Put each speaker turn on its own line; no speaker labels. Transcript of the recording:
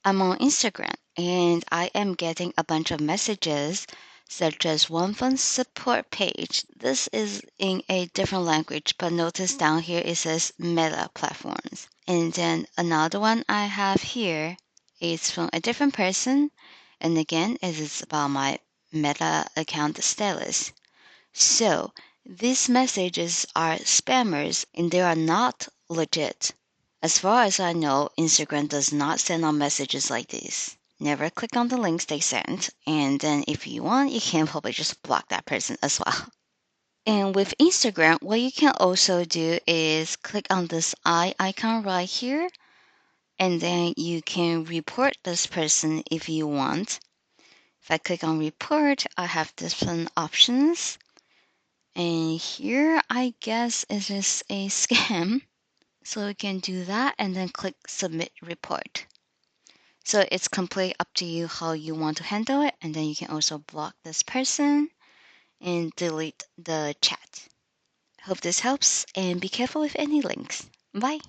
I'm on Instagram and I am getting a bunch of messages, such as one from support page. This is in a different language, but notice down here it says Meta platforms. And then another one I have here is from a different person. And again, it is about my Meta account status. So these messages are spammers and they are not legit. As far as I know, Instagram does not send out messages like this. Never click on the links they send, and then if you want, you can probably just block that person as well. And with Instagram, what you can also do is click on this eye icon right here, and then you can report this person if you want. If I click on report, I have different options. And here, I guess it's just a scam. So you can do that and then click submit report. So it's completely up to you how you want to handle it. And then you can also block this person and delete the chat. Hope this helps and be careful with any links. Bye.